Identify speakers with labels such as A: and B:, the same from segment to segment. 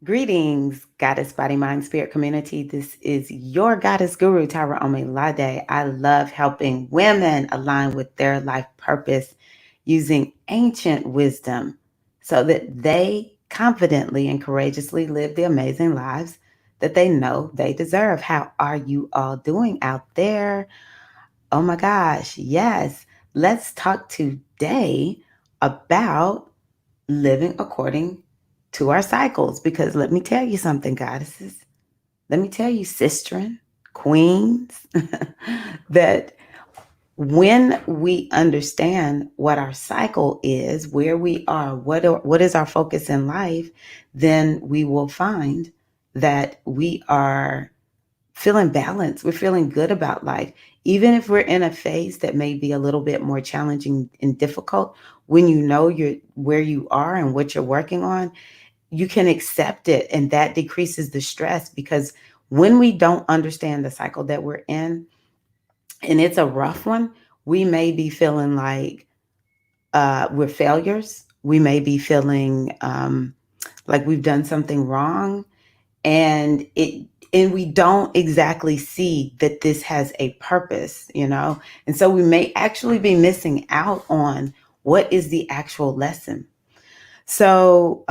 A: Greetings, Goddess Body Mind Spirit community. This is your Goddess Guru, Tara Omelade. I love helping women align with their life purpose using ancient wisdom so that they confidently and courageously live the amazing lives that they know they deserve. How are you all doing out there? Oh my gosh, yes. Let's talk today about living according to our cycles. Because let me tell you something, goddesses. Let me tell you, sistren, queens, that when we understand what our cycle is, where we are, what is our focus in life, then we will find that we are feeling balanced. We're feeling good about life. Even if we're in a phase that may be a little bit more challenging and difficult, when you know you're where you are and what you're working on, you can accept it. And that decreases the stress because when we don't understand the cycle that we're in, and it's a rough one, we may be feeling like we're failures. We may be feeling like we've done something wrong and we don't exactly see that this has a purpose. And so we may actually be missing out on what is the actual lesson. So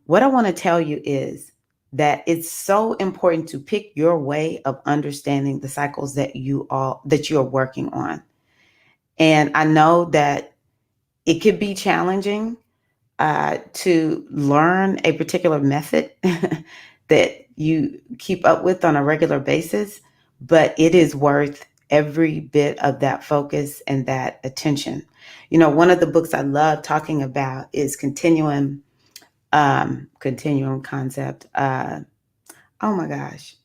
A: what I want to tell you is that it's so important to pick your way of understanding the cycles that you're working on. And I know that it could be challenging to learn a particular method that you keep up with on a regular basis, but it is worth every bit of that focus and that attention. One of the books I love talking about is continuum concept. Oh my gosh,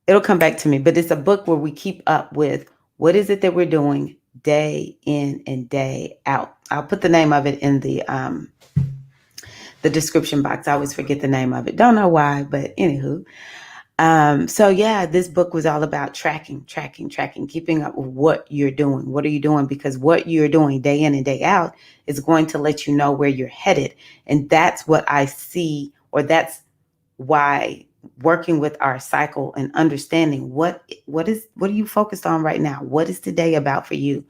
A: it'll come back to me, but it's a book where we keep up with what is it that we're doing day in and day out. I'll put the name of it in the description box. I always forget the name of it. Don't know why, but anywho. So yeah, this book was all about tracking, keeping up with what you're doing. What are you doing? Because what you're doing day in and day out is going to let you know where you're headed. And that's what I see, or that's why working with our cycle and understanding what are you focused on right now? What is today about for you?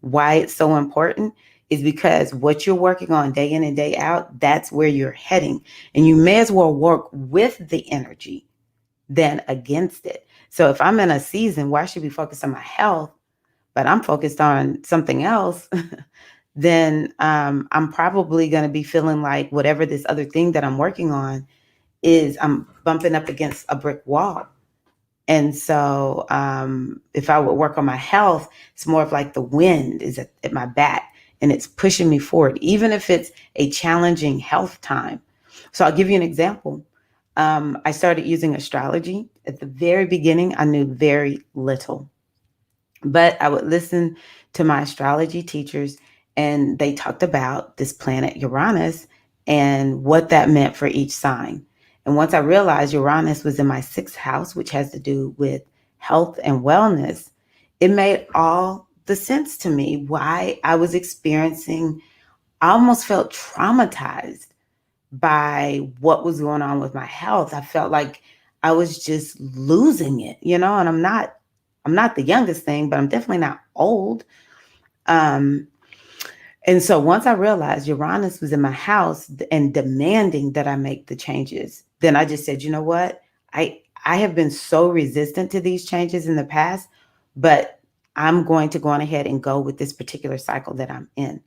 A: Why it's so important is because what you're working on day in and day out, that's where you're heading. And you may as well work with the energy than against it. So if I'm in a season where I should be focused on my health, but I'm focused on something else, then I'm probably going to be feeling like whatever this other thing that I'm working on is, I'm bumping up against a brick wall. And so if I would work on my health, it's more of like the wind is at my back and it's pushing me forward, even if it's a challenging health time. So I'll give you an example. I started using astrology. At the very beginning, I knew very little, but I would listen to my astrology teachers, and they talked about this planet Uranus and what that meant for each sign. And once I realized Uranus was in my sixth house, which has to do with health and wellness, it made all the sense to me why I was experiencing, I almost felt traumatized by what was going on with my health. I felt like I was just losing it. And I'm not the youngest thing, but I'm definitely not old. Um, and so once I realized Uranus was in my house and demanding that I make the changes, then I just said, you know what? I have been so resistant to these changes in the past, but I'm going to go on ahead and go with this particular cycle that I'm in.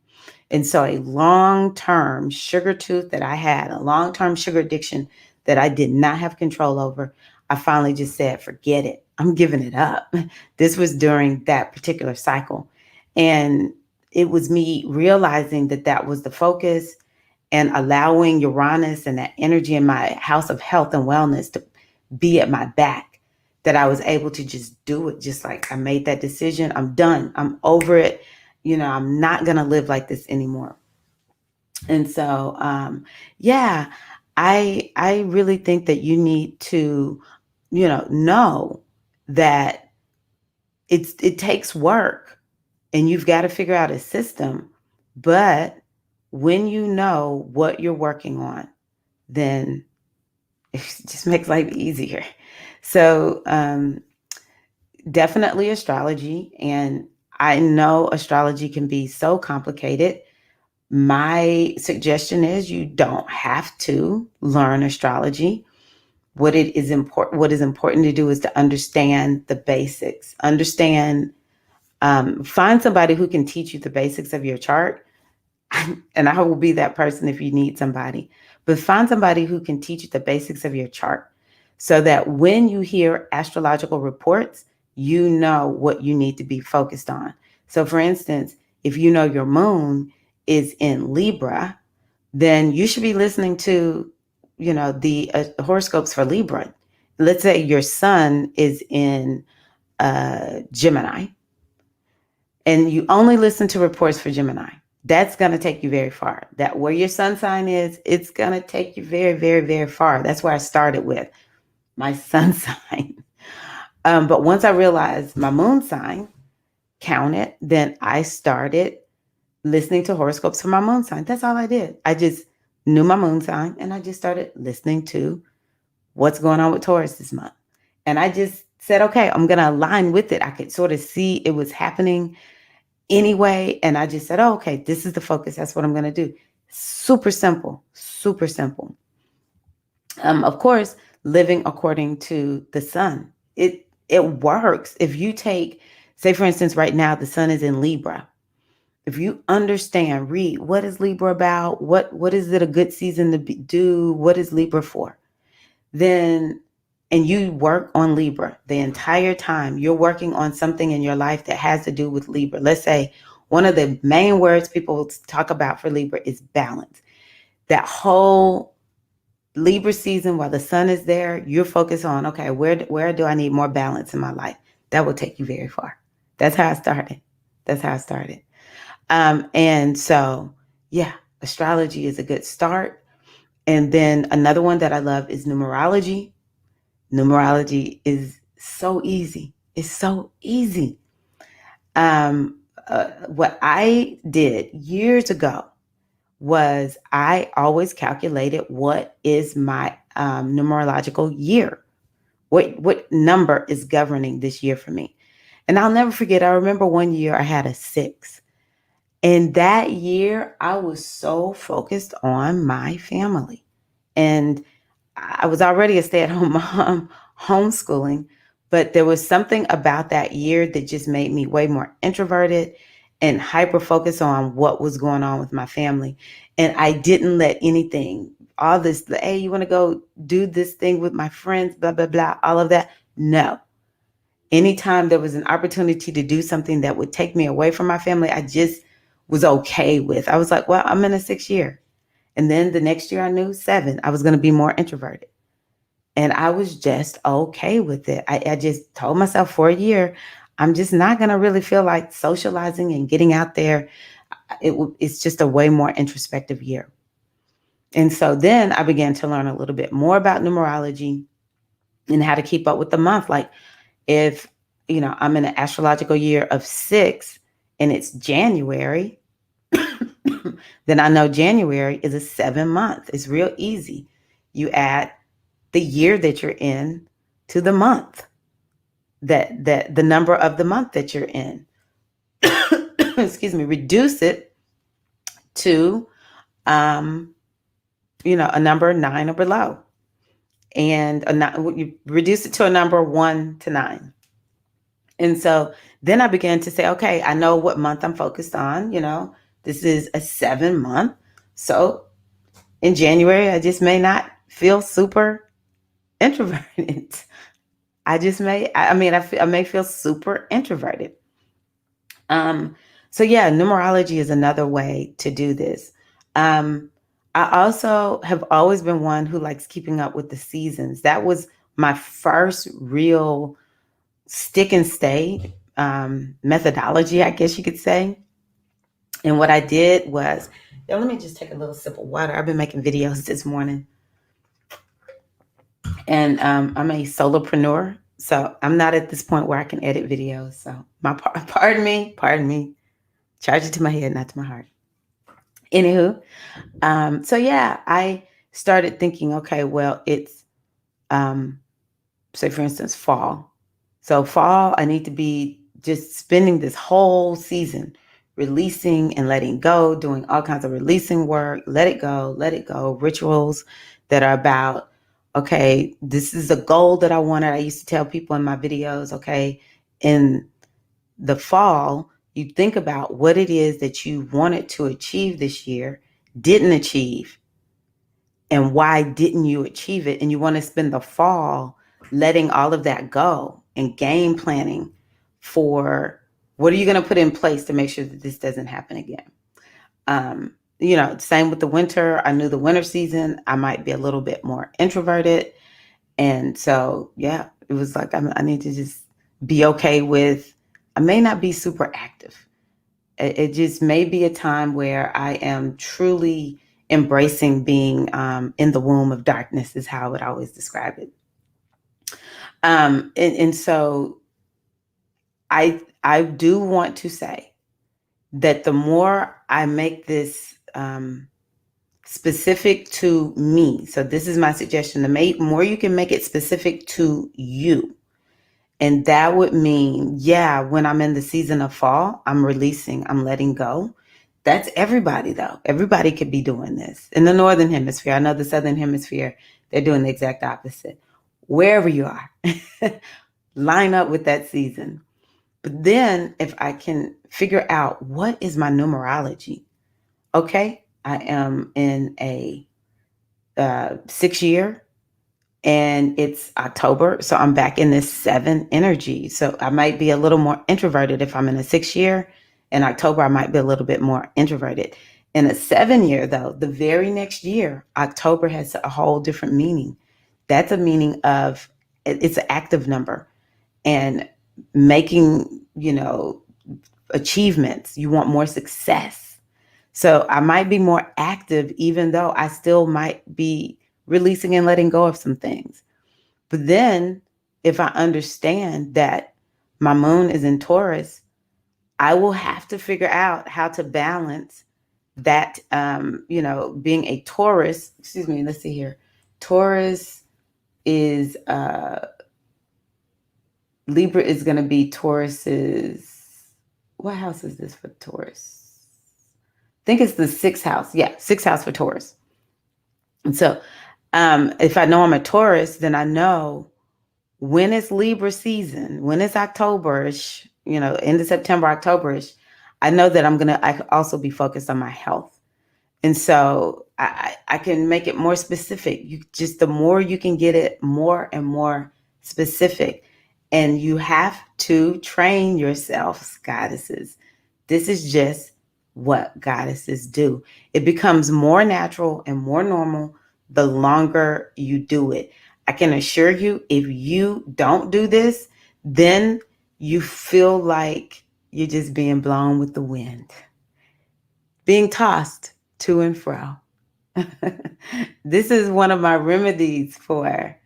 A: And so a long-term sugar tooth that I had, a long-term sugar addiction that I did not have control over, I finally just said, forget it. I'm giving it up. This was during that particular cycle. And it was me realizing that that was the focus and allowing Uranus and that energy in my house of health and wellness to be at my back, that I was able to just do it. Just like I made that decision. I'm done. I'm over it. I'm not going to live like this anymore. And so, yeah, I really think that you need to, know that it takes work and you've got to figure out a system. But when you know what you're working on, then It just makes life easier. So definitely astrology. And I know astrology can be so complicated. My suggestion is you don't have to learn astrology. What is important to do is to understand the basics. Find somebody who can teach you the basics of your chart. And I will be that person if you need somebody. But find somebody who can teach you the basics of your chart so that when you hear astrological reports, you know what you need to be focused on. So, for instance, if you know your moon is in Libra, then you should be listening to, the horoscopes for Libra. Let's say your sun is in Gemini, and you only listen to reports for Gemini. That's going to take you very far. That where your sun sign is, it's going to take you very, very, very far. That's where I started with my sun sign. But once I realized my moon sign counted, then I started listening to horoscopes for my moon sign. That's all I did. I just knew my moon sign and I just started listening to what's going on with Taurus this month. And I just said, okay, I'm going to align with it. I could sort of see it was happening anyway. And I just said, oh, okay, this is the focus. That's what I'm going to do. Super simple, super simple. Of course, living according to the sun. It works. If you take, say, for instance, right now, the sun is in Libra. If you understand, read, what is Libra about? What is it a good season to do? What is Libra for? Then, and you work on Libra the entire time, you're working on something in your life that has to do with Libra. Let's say one of the main words people talk about for Libra is balance. That whole Libra season, while the sun is there, you're focused on, okay, where do I need more balance in my life? That will take you very far. That's how I started. That's how I started. And so, yeah, astrology is a good start. And then another one that I love is numerology. Numerology is so easy. It's so easy. What I did years ago was I always calculated what is my numerological year. What number is governing this year for me? And I'll never forget, I remember one year I had a 6. And that year I was so focused on my family. And I was already a stay-at-home mom, homeschooling, but there was something about that year that just made me way more introverted and hyper focused on what was going on with my family. And I didn't let anything, all this, hey, you want to go do this thing with my friends, blah, blah, blah, all of that. No. Anytime there was an opportunity to do something that would take me away from my family, I just was okay with. I was like, well, I'm in a 6th year. And then the next year I knew 7, I was going to be more introverted. And I was just okay with it. I just told myself for a year, I'm just not going to really feel like socializing and getting out there. It's just a way more introspective year. And so then I began to learn a little bit more about numerology and how to keep up with the month. Like if, I'm in an astrological year of 6 and it's January, then I know January is a 7-month. It's real easy. You add the year that you're in to the month, that the number of the month that you're in. Excuse me, reduce it to a number 9 or below. And you reduce it to a number 1 to 9. And so then I began to say, okay, I know what month I'm focused on. This is a 7-month. So in January, I just may not feel super introverted. I may feel super introverted. So yeah, numerology is another way to do this. I also have always been one who likes keeping up with the seasons. That was my first real stick and stay methodology, I guess you could say. And what I did was, let me just take a little sip of water. I've been making videos this morning. And I'm a solopreneur, so I'm not at this point where I can edit videos. So pardon me. Charge it to my head, not to my heart. Anywho, so yeah, I started thinking, okay, well, it's say for instance, fall. So fall, I need to be just spending this whole season releasing and letting go, doing all kinds of releasing work, let it go, rituals that are about, okay, this is a goal that I wanted. I used to tell people in my videos, okay, in the fall, you think about what it is that you wanted to achieve this year, didn't achieve, and why didn't you achieve it? And you want to spend the fall letting all of that go and game planning for what are you going to put in place to make sure that this doesn't happen again. Same with the winter. I knew the winter season, I might be a little bit more introverted. And so, yeah, it was like, I need to just be okay with, I may not be super active. It just may be a time where I am truly embracing being in the womb of darkness, is how I would always describe it. And so I do want to say that the more I make this specific to me, so this is my suggestion, the more you can make it specific to you. And that would mean, yeah, when I'm in the season of fall, I'm releasing, I'm letting go. That's everybody, though. Everybody could be doing this. In the Northern Hemisphere, I know the Southern Hemisphere, they're doing the exact opposite. Wherever you are, line up with that season. But then if I can figure out what is my numerology, okay, I am in a 6-year, and it's October. So I'm back in this 7 energy. So I might be a little more introverted if I'm in a 6-year. In October, I might be a little bit more introverted. In a 7-year, though, the very next year, October has a whole different meaning. That's a meaning of, it's an active number, and making, achievements. You want more success. So I might be more active, even though I still might be releasing and letting go of some things. But then if I understand that my moon is in Taurus, I will have to figure out how to balance that, being a Taurus, excuse me, let's see here. Taurus is, Libra is going to be Taurus's, what house is this for Taurus? I think it's the 6th house. Yeah, 6th house for Taurus. And so if I know I'm a Taurus, then I know when it's Libra season, when it's October-ish, end of September, October-ish, I know that I can also be focused on my health. And so I can make it more specific. The more you can get it more and more specific. And you have to train yourselves, goddesses. This is just what goddesses do. It becomes more natural and more normal the longer you do it. I can assure you, if you don't do this, then you feel like you're just being blown with the wind, being tossed to and fro. This is one of my remedies for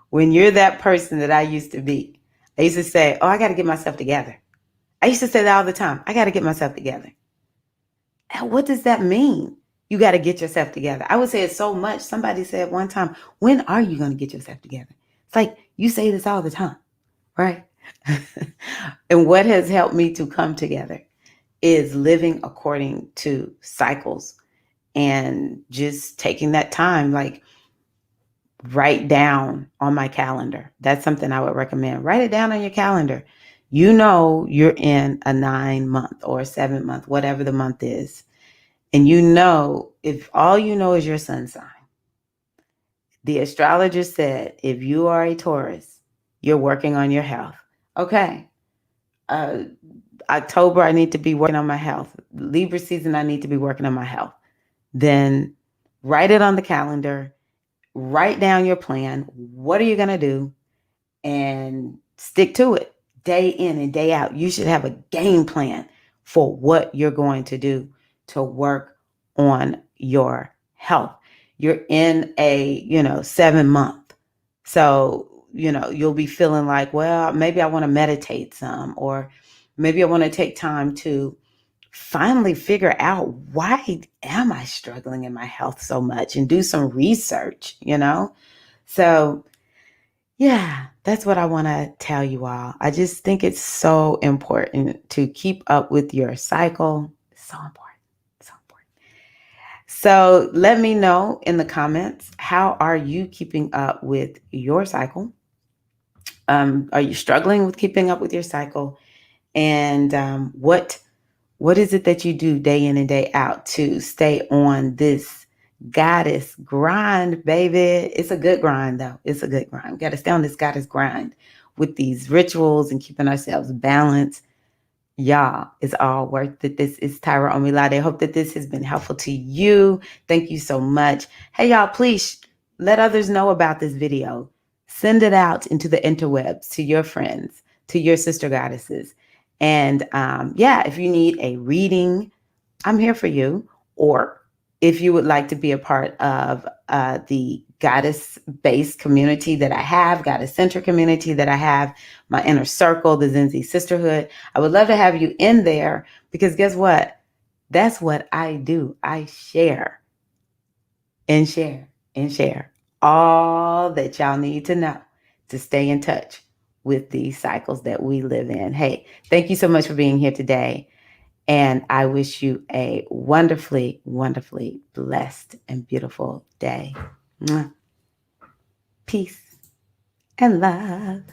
A: when you're that person that I used to be. I used to say, oh, I got to get myself together. I used to say that all the time. I got to get myself together. What does that mean? You got to get yourself together. I would say it so much. Somebody said one time, when are you going to get yourself together? It's like, you say this all the time, right? And what has helped me to come together is living according to cycles and just taking that time, like write down on my calendar. That's something I would recommend. Write it down on your calendar. You're in a 9-month or a 7-month, whatever the month is. And if all you know is your sun sign, the astrologer said, if you are a Taurus, you're working on your health. Okay. October, I need to be working on my health. Libra season, I need to be working on my health. Then write it on the calendar, write down your plan. What are you going to do? And stick to it day in and day out. You should have a game plan for what you're going to do to work on your health. You're in a, 7-month. So, you'll be feeling like, well, maybe I want to meditate some, or maybe I want to take time to finally figure out, why am I struggling in my health so much, and do some research, So yeah, that's what I want to tell you all. I just think it's so important to keep up with your cycle. It's so important. So important. So let me know in the comments, how are you keeping up with your cycle? Are you struggling with keeping up with your cycle? And what is it that you do day in and day out to stay on this goddess grind, baby? It's a good grind, though. It's a good grind. We got to stay on this goddess grind with these rituals and keeping ourselves balanced. Y'all, it's all worth it. This is Tyra Omilade. I hope that this has been helpful to you. Thank you so much. Hey, y'all, please let others know about this video. Send it out into the interwebs to your friends, to your sister goddesses. And yeah, if you need a reading, I'm here for you. Or if you would like to be a part of the goddess-based community that I have, goddess center community that I have, my inner circle, the Zenzi Sisterhood, I would love to have you in there, because guess what? That's what I do. I share and share and share all that y'all need to know to stay in touch with these cycles that we live in. Hey, thank you so much for being here today. And I wish you a wonderfully, wonderfully blessed and beautiful day. Peace and love.